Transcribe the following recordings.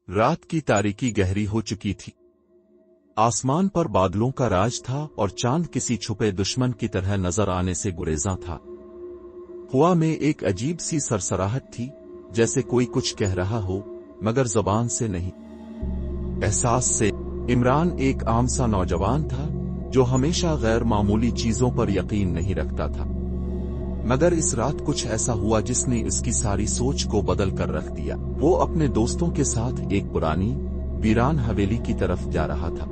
रात की तारीकी गहरी हो चुकी थी। आसमान पर बादलों का राज था और चांद किसी छुपे दुश्मन की तरह नजर आने से गुरेज़ां था। हवा में एक अजीब सी सरसराहट थी, जैसे कोई कुछ कह रहा हो मगर जुबान से नहीं, एहसास से। इमरान एक आम सा नौजवान था जो हमेशा गैर मामूली चीजों पर यकीन नहीं रखता था, मगर इस रात कुछ ऐसा हुआ जिसने इसकी सारी सोच को बदल कर रख दिया। वो अपने दोस्तों के साथ एक पुरानी वीरान हवेली की तरफ जा रहा था।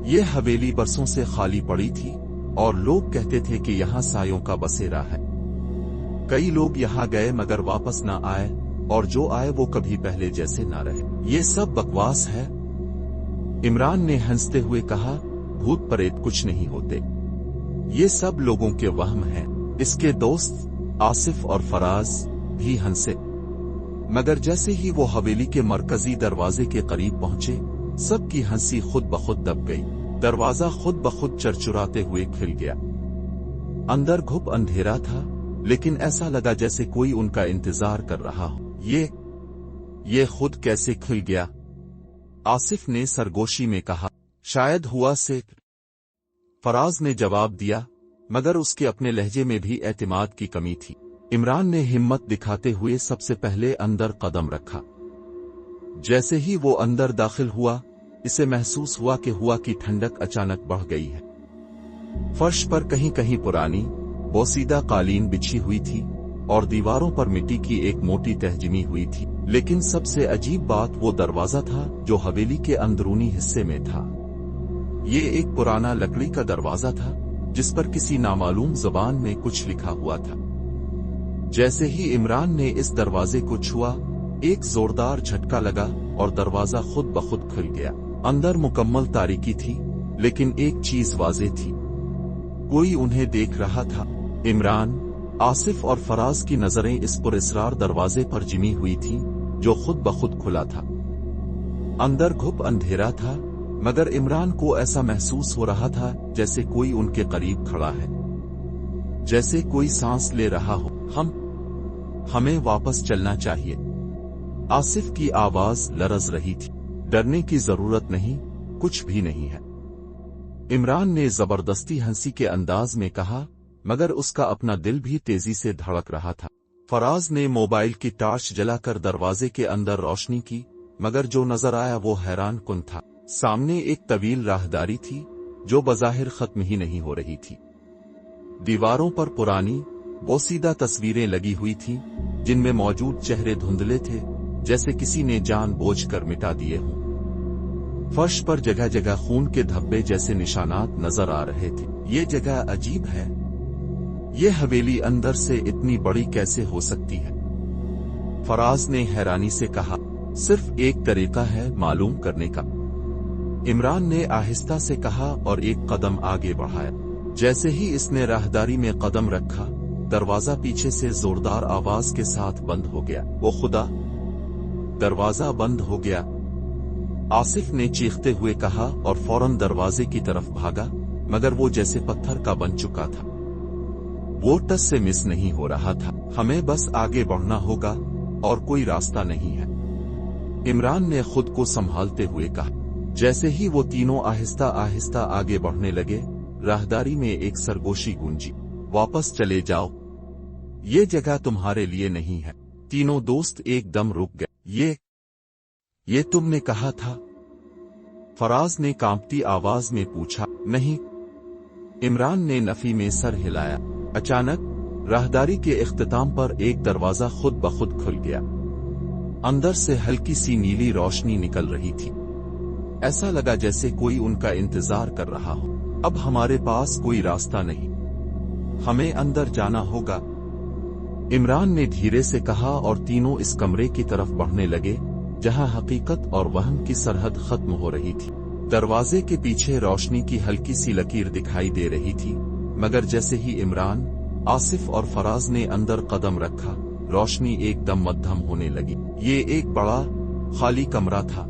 ये हवेली बरसों से खाली पड़ी थी और लोग कहते थे कि यहाँ सायों का बसेरा है। कई लोग यहाँ गए मगर वापस न आए, और जो आए वो कभी पहले जैसे ना रहे। ये सब बकवास है, इमरान ने हंसते हुए कहा। भूत प्रेत कुछ नहीं होते, ये सब लोगों के वहम हैं। इसके दोस्त आसिफ और फराज भी हंसे, मगर जैसे ही वो हवेली के मरकजी दरवाजे के करीब पहुंचे, सबकी हंसी खुद ब खुद दब गई। दरवाजा खुद ब खुद चरचुराते हुए खुल गया। अंदर घुप अंधेरा था, लेकिन ऐसा लगा जैसे कोई उनका इंतजार कर रहा हो। ये खुद कैसे खुल गया? आसिफ ने सरगोशी में कहा। शायद हुआ से, फराज ने जवाब दिया, मगर उसके अपने लहजे में भी एतमाद की कमी थी। इमरान ने हिम्मत दिखाते हुए सबसे पहले अंदर कदम रखा। जैसे ही वो अंदर दाखिल हुआ, इसे महसूस हुआ कि हवा की ठंडक अचानक बढ़ गई है। फर्श पर कहीं कहीं पुरानी बोसीदा कालीन बिछी हुई थी और दीवारों पर मिट्टी की एक मोटी तह जमी हुई थी। लेकिन सबसे अजीब बात वो दरवाजा था जो हवेली के अंदरूनी हिस्से में था। ये एक पुराना लकड़ी का दरवाजा था जिस पर किसी नामालूम ज़बान में कुछ लिखा हुआ था। जैसे ही इमरान ने इस दरवाजे को छुआ, एक जोरदार झटका लगा और दरवाजा खुद ब खुद खुल गया। अंदर मुकम्मल तारीकी थी, लेकिन एक चीज वाज़ेह थी, कोई उन्हें देख रहा था। इमरान, आसिफ और फराज की नजरें इस पुरस्रार दरवाजे पर जिमी हुई थीं, जो खुद ब खुद खुला था। अंदर घुप अंधेरा था, मगर इमरान को ऐसा महसूस हो रहा था जैसे कोई उनके करीब खड़ा है, जैसे कोई सांस ले रहा हो। हमें वापस चलना चाहिए। आसिफ की आवाज लरज रही थी। डरने की जरूरत नहीं, कुछ भी नहीं है, इमरान ने जबरदस्ती हंसी के अंदाज में कहा, मगर उसका अपना दिल भी तेजी से धड़क रहा था। फराज ने मोबाइल की टार्च जलाकर दरवाजे के अंदर रोशनी की, मगर जो नजर आया वो हैरान कुन था। सामने एक तवील राहदारी थी जो बज़ाहिर खत्म ही नहीं हो रही थी। दीवारों पर पुरानी बोसीदा तस्वीरें लगी हुई थीं, जिनमें मौजूद चेहरे धुंधले थे, जैसे किसी ने जानबूझकर मिटा दिए हों। फर्श पर जगह जगह खून के धब्बे जैसे निशानात नजर आ रहे थे। ये जगह अजीब है, ये हवेली अंदर से इतनी बड़ी कैसे हो सकती है? फराज ने हैरानी से कहा। सिर्फ एक तरीका है मालूम करने का, इमरान ने आहिस्ता से कहा और एक कदम आगे बढ़ाया। जैसे ही इसने राहदारी में कदम रखा, दरवाजा पीछे से जोरदार आवाज के साथ बंद हो गया। वो खुदा, दरवाजा बंद हो गया, आसिफ ने चीखते हुए कहा और फौरन दरवाजे की तरफ भागा, मगर वो जैसे पत्थर का बन चुका था। वो टस से मिस नहीं हो रहा था। हमें बस आगे बढ़ना होगा और कोई रास्ता नहीं है, इमरान ने खुद को संभालते हुए कहा। जैसे ही वो तीनों आहिस्ता आहिस्ता आगे बढ़ने लगे, राहदारी में एक सरगोशी गूंजी। वापस चले जाओ, ये जगह तुम्हारे लिए नहीं है। तीनों दोस्त एकदम रुक गए। ये तुमने कहा था? फराज ने कांपती आवाज में पूछा। नहीं, इमरान ने नफी में सर हिलाया। अचानक राहदारी के इख्तिताम पर एक दरवाजा खुद ब खुद खुल गया। अंदर से हल्की सी नीली रोशनी निकल रही थी। ऐसा लगा जैसे कोई उनका इंतजार कर रहा हो। अब हमारे पास कोई रास्ता नहीं, हमें अंदर जाना होगा, इमरान ने धीरे से कहा और तीनों इस कमरे की तरफ बढ़ने लगे जहां हकीकत और वहम की सरहद खत्म हो रही थी। दरवाजे के पीछे रोशनी की हल्की सी लकीर दिखाई दे रही थी, मगर जैसे ही इमरान, आसिफ और फराज ने अंदर कदम रखा, रोशनी एकदम मध्यम होने लगी। ये एक बड़ा खाली कमरा था।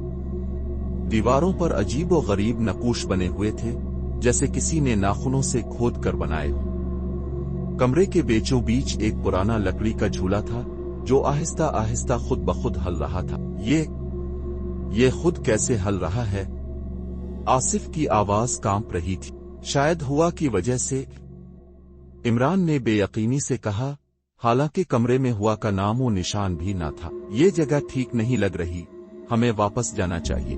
दीवारों पर अजीबो गरीब नक्काश बने हुए थे, जैसे किसी ने नाखूनों से खोद कर बनाए हों। कमरे के बीचों बीच एक पुराना लकड़ी का झूला था जो आहिस्ता आहिस्ता खुद ब खुद हल रहा था। ये खुद कैसे हल रहा है? आसिफ की आवाज कांप रही थी। शायद हुआ की वजह से। इमरान ने बेयकीनी से कहा, हालांकि कमरे में हुआ का नामो निशान भी ना था। ये जगह ठीक नहीं लग रही, हमें वापस जाना चाहिए।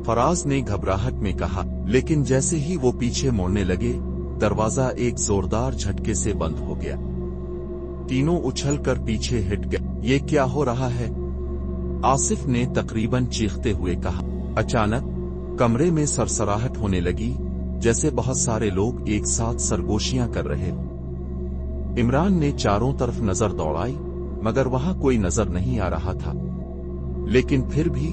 फराज ने घबराहट में कहा, लेकिन जैसे ही वो पीछे मुड़ने लगे, दरवाजा एक जोरदार झटके से बंद हो गया। तीनों उछलकर पीछे हट गए। ये क्या हो रहा है? आसिफ ने तकरीबन चीखते हुए कहा। अचानक कमरे में सरसराहट होने लगी, जैसे बहुत सारे लोग एक साथ सरगोशियां कर रहे हों। इमरान ने चारों तरफ नजर दौड़ाई, मगर वहां कोई नजर नहीं आ रहा था। लेकिन फिर भी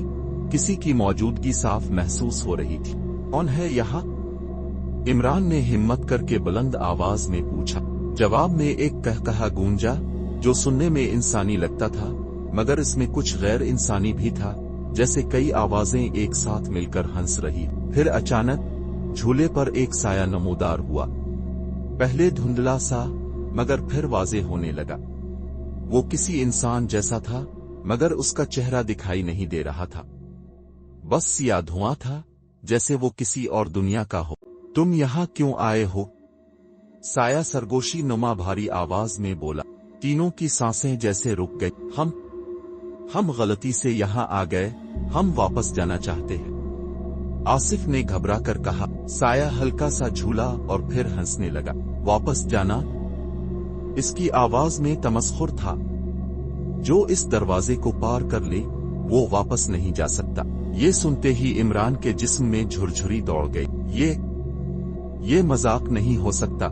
किसी की मौजूदगी साफ महसूस हो रही थी। कौन है यहाँ? इमरान ने हिम्मत करके बुलंद आवाज में पूछा। जवाब में एक कहकहा गूंजा, जो सुनने में इंसानी लगता था, मगर इसमें कुछ गैर इंसानी भी था, जैसे कई आवाजें एक साथ मिलकर हंस रही। फिर अचानक झूले पर एक साया नमूदार हुआ। पहले धुंधला सा, मगर फिर वाज़ेह होने लगा। वो किसी इंसान जैसा था, मगर उसका चेहरा दिखाई नहीं दे रहा था। बस सिया धुआं था, जैसे वो किसी और दुनिया का हो। तुम यहाँ क्यों आए हो? साया सरगोशी नुमा भारी आवाज में बोला। तीनों की सांसें जैसे रुक गई। हम गलती से यहाँ आ गए, हम वापस जाना चाहते हैं। आसिफ ने घबरा कर कहा। साया हल्का सा झूला और फिर हंसने लगा। वापस जाना? इसकी आवाज में तमस्खुर था। जो इस दरवाजे को पार कर ले, वो वापस नहीं जा सकता। ये सुनते ही इमरान के जिस्म में झुरझुरी दौड़ गई। ये मजाक नहीं हो सकता।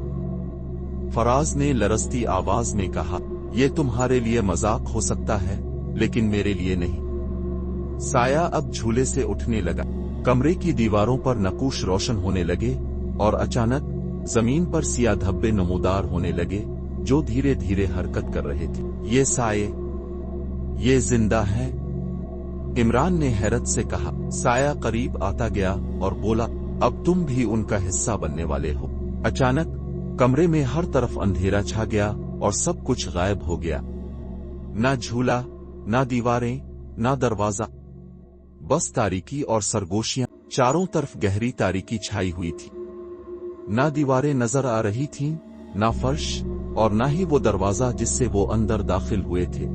फराज ने लरसती आवाज में कहा, ये तुम्हारे लिए मजाक हो सकता है, लेकिन मेरे लिए नहीं। साया अब झूले से उठने लगा। कमरे की दीवारों पर नकूश रोशन होने लगे और अचानक जमीन पर सिया धब्बे नमूदार होने लगे, जो धीरे धीरे हरकत कर रहे थे। ये साये, ये जिंदा है? इमरान ने हैरत से कहा। साया करीब आता गया और बोला, अब तुम भी उनका हिस्सा बनने वाले हो। अचानक कमरे में हर तरफ अंधेरा छा गया और सब कुछ गायब हो गया। ना झूला, ना दीवारें, ना दरवाजा, बस तारीकी और सरगोशियां। चारों तरफ गहरी तारीकी छाई हुई थी। ना दीवारें नजर आ रही थीं, ना फर्श, और ना ही वो दरवाजा जिससे वो अंदर दाखिल हुए थे।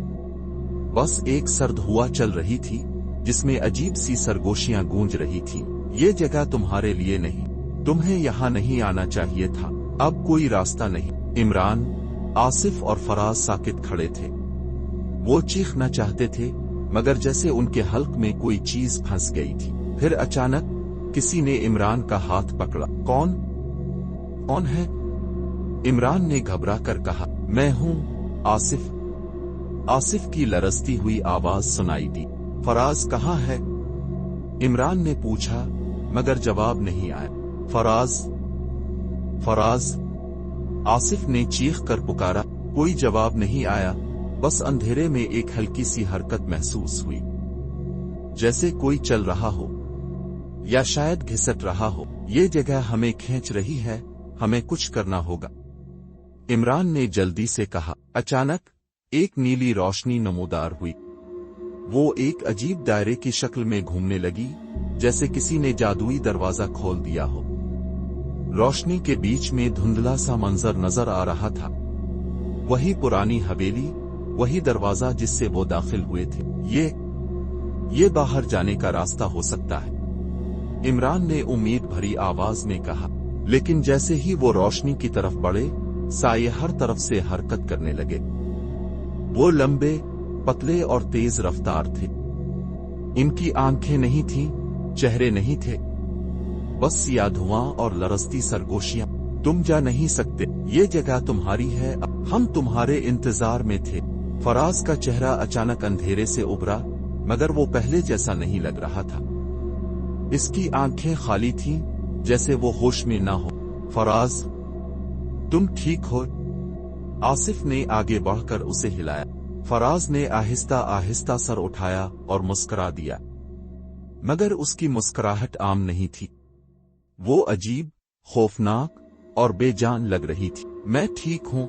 बस एक सर्द हवा चल रही थी, जिसमें अजीब सी सरगोशियां गूंज रही थी। ये जगह तुम्हारे लिए नहीं, तुम्हें यहाँ नहीं आना चाहिए था। अब कोई रास्ता नहीं। इमरान, आसिफ और फराज साकित खड़े थे। वो चीखना चाहते थे, मगर जैसे उनके हल्क में कोई चीज फंस गई थी। फिर अचानक किसी ने इमरान का हाथ पकड़ा। कौन है? इमरान ने घबरा कर कहा। मैं हूं, आसिफ। आसिफ की लरसती हुई आवाज सुनाई दी। फराज कहाँ है? इमरान ने पूछा, मगर जवाब नहीं आया। फराज, आसिफ ने चीख कर पुकारा। कोई जवाब नहीं आया। बस अंधेरे में एक हल्की सी हरकत महसूस हुई, जैसे कोई चल रहा हो या शायद घिसट रहा हो। ये जगह हमें खींच रही है, हमें कुछ करना होगा। इमरान ने जल्दी से कहा। अचानक एक नीली रोशनी नमूदार हुई। वो एक अजीब दायरे की शक्ल में घूमने लगी, जैसे किसी ने जादुई दरवाजा खोल दिया हो। रोशनी के बीच में धुंधला सा मंजर नजर आ रहा था। वही पुरानी हवेली, वही दरवाजा जिससे वो दाखिल हुए थे। ये बाहर जाने का रास्ता हो सकता है, इमरान ने उम्मीद भरी आवाज में कहा। लेकिन जैसे ही वो रोशनी की तरफ बढ़े, साये हर तरफ से हरकत करने लगे। वो लंबे, पतले और तेज रफ्तार थे। इनकी आंखें नहीं थीं, चेहरे नहीं थे, बस सिया धुआं और लरसती सरगोशियां। तुम जा नहीं सकते, ये जगह तुम्हारी है, हम तुम्हारे इंतजार में थे। फराज का चेहरा अचानक अंधेरे से उभरा, मगर वो पहले जैसा नहीं लग रहा था। इसकी आंखें खाली थीं, जैसे वो होश में ना हो। फराज, तुम ठीक हो? आसिफ ने आगे बढ़कर उसे हिलाया। फराज ने आहिस्ता आहिस्ता सर उठाया और मुस्कुरा दिया, मगर उसकी मुस्कुराहट आम नहीं थी। वो अजीब, खौफनाक और बेजान लग रही थी। मैं ठीक हूं,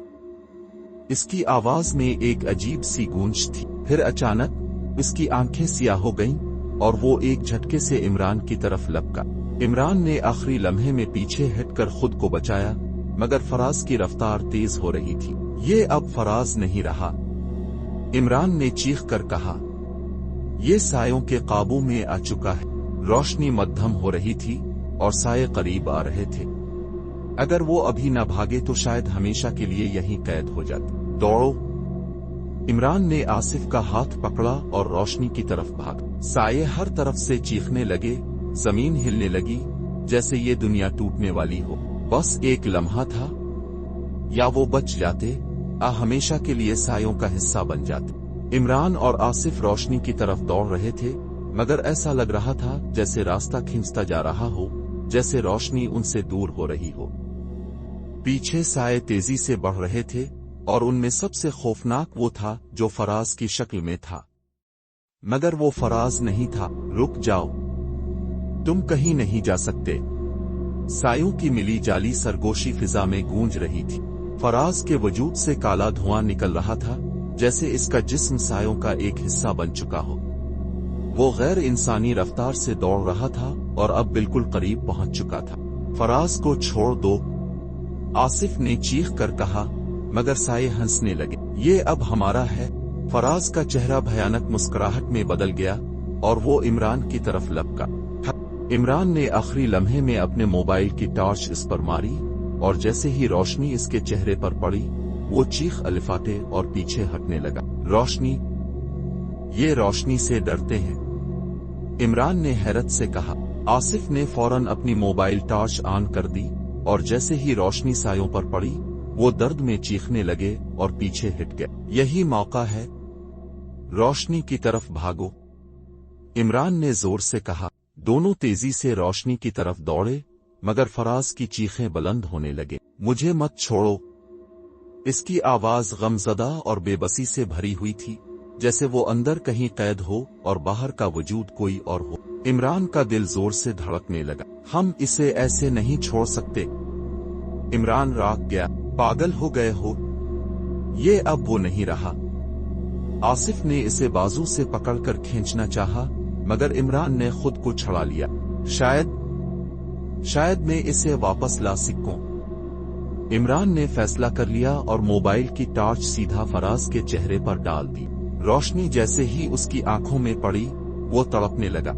इसकी आवाज में एक अजीब सी गूंज थी। फिर अचानक इसकी आंखें सियाह हो गईं, और वो एक झटके से इमरान की तरफ लपका। इमरान ने आखिरी लम्हे में पीछे हटकर खुद को बचाया, मगर फराज की रफ्तार तेज हो रही थी। ये अब फराज नहीं रहा, इमरान ने चीख कर कहा। ये सायों के काबू में आ चुका है। रोशनी मध्यम हो रही थी और साये करीब आ रहे थे। अगर वो अभी न भागे तो शायद हमेशा के लिए यहीं कैद हो जाते। दौड़ो! इमरान ने आसिफ का हाथ पकड़ा और रोशनी की तरफ भागा। साये हर तरफ से चीखने लगे, जमीन हिलने लगी जैसे ये दुनिया टूटने वाली हो। बस एक लम्हा था, या वो बच जाते, हमेशा के लिए सायों का हिस्सा बन जाते। इमरान और आसिफ रोशनी की तरफ दौड़ रहे थे, मगर ऐसा लग रहा था जैसे रास्ता खिंचता जा रहा हो, जैसे रोशनी उनसे दूर हो रही हो। पीछे साये तेजी से बढ़ रहे थे और उनमें सबसे खौफनाक वो था जो फराज की शक्ल में था। मगर वो फराज नहीं था। रुक जाओ, तुम कहीं नहीं जा सकते। सायों की मिली जाली सरगोशी फिजा में गूंज रही थी। फराज के वजूद से काला धुआं निकल रहा था, जैसे इसका जिस्म सायों का एक हिस्सा बन चुका हो। वो गैर इंसानी रफ्तार से दौड़ रहा था और अब बिल्कुल करीब पहुंच चुका था। फराज को छोड़ दो, आसिफ ने चीख कर कहा, मगर साये हंसने लगे। ये अब हमारा है। फराज का चेहरा भयानक मुस्कुराहट में बदल गया और वो इमरान की तरफ लपका। इमरान ने आखिरी लम्हे में अपने मोबाइल की टॉर्च इस पर मारी और जैसे ही रोशनी इसके चेहरे पर पड़ी, वो चीख अलिफाटे और पीछे हटने लगा। रोशनी, ये रोशनी से डरते हैं, इमरान ने हैरत से कहा। आसिफ ने फौरन अपनी मोबाइल टॉर्च ऑन कर दी और जैसे ही रोशनी सायों पर पड़ी, वो दर्द में चीखने लगे और पीछे हट गए। यही मौका है, रोशनी की तरफ भागो, इमरान ने जोर से कहा। दोनों तेजी से रोशनी की तरफ दौड़े, मगर फराज की चीखें बुलंद होने लगे। मुझे मत छोड़ो! इसकी आवाज गमज़दा और बेबसी से भरी हुई थी, जैसे वो अंदर कहीं कैद हो और बाहर का वजूद कोई और हो। इमरान का दिल जोर से धड़कने लगा। हम इसे ऐसे नहीं छोड़ सकते। इमरान राग गया। पागल हो गए हो? ये अब वो नहीं रहा। आसिफ ने इसे बाजू से पकड़कर खींचना चाहा, मगर इमरान ने खुद को छुड़ा लिया। शायद मैं इसे वापस ला सकूं। इमरान ने फैसला कर लिया और मोबाइल की टॉर्च सीधा फराज के चेहरे पर डाल दी। रोशनी जैसे ही उसकी आंखों में पड़ी, वो तड़पने लगा।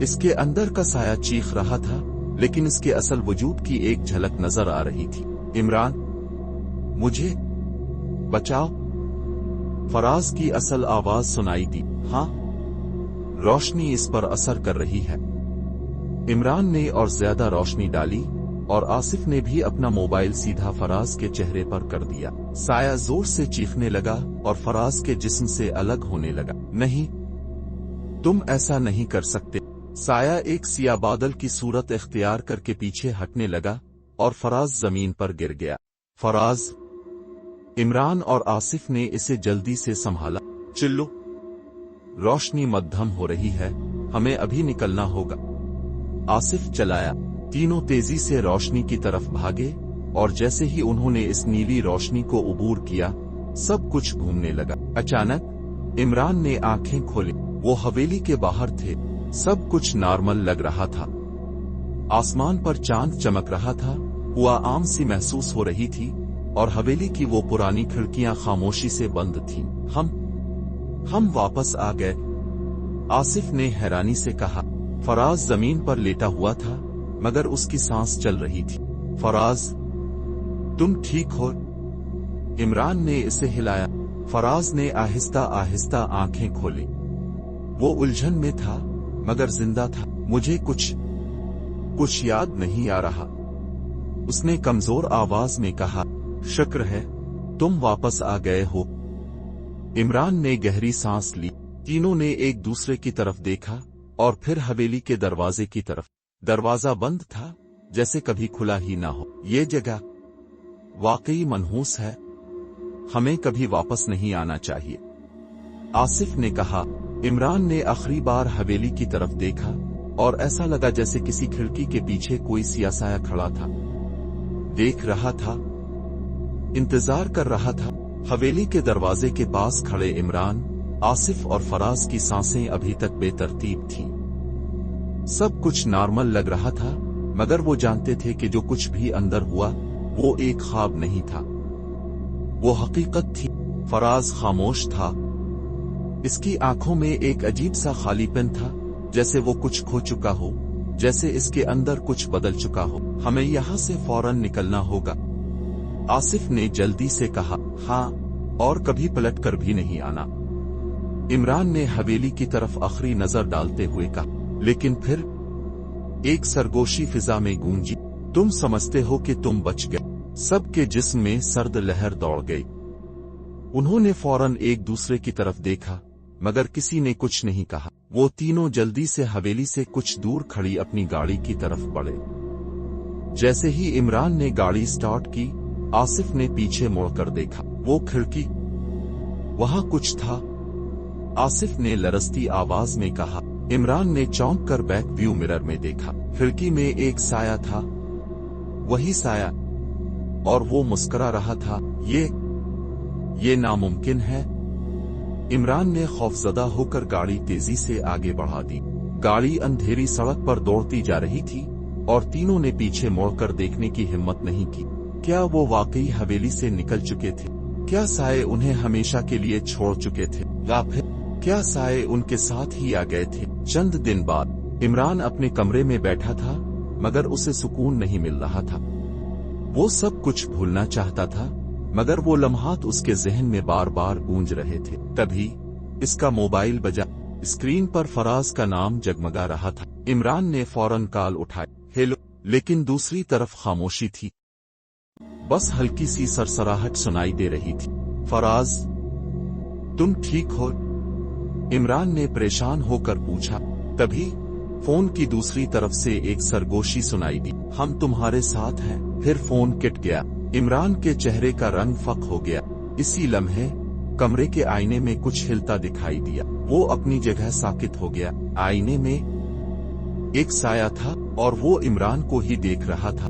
इसके अंदर का साया चीख रहा था, लेकिन इसके असल वजूद की एक झलक नजर आ रही थी। इमरान, मुझे बचाओ! फराज की असल आवाज सुनाई दी। हाँ, रोशनी इस पर असर कर रही है। इमरान ने और ज्यादा रोशनी डाली और आसिफ ने भी अपना मोबाइल सीधा फराज के चेहरे पर कर दिया। साया जोर से चीखने लगा और फराज के जिस्म से अलग होने लगा। नहीं, तुम ऐसा नहीं कर सकते। साया एक सिया बादल की सूरत इख्तियार करके पीछे हटने लगा और फराज जमीन पर गिर गया। फराज! इमरान और आसिफ ने इसे जल्दी से संभाला। चिल्लो! रोशनी मध्यम हो रही है, हमें अभी निकलना होगा। आसिफ चलाया। तीनों तेजी से रोशनी की तरफ भागे और जैसे ही उन्होंने इस नीली रोशनी को उबूर किया, सब कुछ घूमने लगा। अचानक इमरान ने आंखें खोली। वो हवेली के बाहर थे। सब कुछ नॉर्मल लग रहा था। आसमान पर चांद चमक रहा था, हवा आम सी महसूस हो रही थी और हवेली की वो पुरानी खिड़कियां खामोशी से बंद थीं। हम वापस आ गए, आसिफ ने हैरानी से कहा। फराज जमीन पर लेटा हुआ था, मगर उसकी सांस चल रही थी। फराज, तुम ठीक हो? इमरान ने इसे हिलाया। फराज ने आहिस्ता आहिस्ता आंखें खोली। वो उलझन में था, मगर जिंदा था। मुझे कुछ याद नहीं आ रहा, उसने कमजोर आवाज में कहा। शुक्र है तुम वापस आ गए हो। इमरान ने गहरी सांस ली। तीनों ने एक दूसरे की तरफ देखा और फिर हवेली के दरवाजे की तरफ। दरवाजा बंद था, जैसे कभी खुला ही ना हो। ये जगह वाकई मनहूस है, हमें कभी वापस नहीं आना चाहिए, आसिफ ने कहा। इमरान ने आखिरी बार हवेली की तरफ देखा और ऐसा लगा जैसे किसी खिड़की के पीछे कोई सियासाया खड़ा था। देख रहा था, इंतजार कर रहा था। हवेली के दरवाजे के पास खड़े इमरान आसिफ और फराज की सांसें अभी तक बेतरतीब थीं। सब कुछ नॉर्मल लग रहा था, मगर वो जानते थे कि जो कुछ भी अंदर हुआ वो एक ख्वाब नहीं था, वो हकीकत थी। फराज खामोश था। इसकी आंखों में एक अजीब सा खालीपन था, जैसे वो कुछ खो चुका हो, जैसे इसके अंदर कुछ बदल चुका हो। हमें यहां से फौरन निकलना होगा, आसिफ ने जल्दी से कहा। हाँ, और कभी पलट कर भी नहीं आना, इमरान ने हवेली की तरफ आखिरी नजर डालते हुए कहा। लेकिन फिर एक सरगोशी फिजा में गूंजी। तुम समझते हो कि तुम बच गए? सबके जिस्म में सर्द लहर दौड़ गई। उन्होंने फौरन एक दूसरे की तरफ देखा, मगर किसी ने कुछ नहीं कहा। वो तीनों जल्दी से हवेली से कुछ दूर खड़ी अपनी गाड़ी की तरफ बढ़े। जैसे ही इमरान ने गाड़ी स्टार्ट की, आसिफ ने पीछे मुड़कर देखा। वो खिड़की, वहां कुछ था, आसिफ ने लरसती आवाज में कहा। इमरान ने चौंक कर बैक व्यू मिरर में देखा। खिड़की में एक साया था, वही साया, और वो मुस्कुरा रहा था। ये नामुमकिन है। इमरान ने खौफजदा होकर गाड़ी तेजी से आगे बढ़ा दी। गाड़ी अंधेरी सड़क पर दौड़ती जा रही थी और तीनों ने पीछे मुड़कर देखने की हिम्मत नहीं की। क्या वो वाकई हवेली से निकल चुके थे? क्या साए उन्हें हमेशा के लिए छोड़ चुके थे, या फिर क्या साए उनके साथ ही आ गए थे? चंद दिन बाद इमरान अपने कमरे में बैठा था, मगर उसे सुकून नहीं मिल रहा था। वो सब कुछ भूलना चाहता था, मगर वो लम्हात उसके जहन में बार बार गूंज रहे थे। तभी इसका मोबाइल बजा। स्क्रीन पर फराज का नाम जगमगा रहा था। इमरान ने फौरन कॉल उठाई। हेलो। लेकिन दूसरी तरफ खामोशी थी, बस हल्की सी सरसराहट सुनाई दे रही थी। फराज, तुम ठीक हो? इमरान ने परेशान होकर पूछा। तभी फोन की दूसरी तरफ से एक सरगोशी सुनाई दी। हम तुम्हारे साथ हैं। फिर फोन कट गया। इमरान के चेहरे का रंग फक हो गया। इसी लम्हे कमरे के आईने में कुछ हिलता दिखाई दिया। वो अपनी जगह साकित हो गया। आईने में एक साया था और वो इमरान को ही देख रहा था।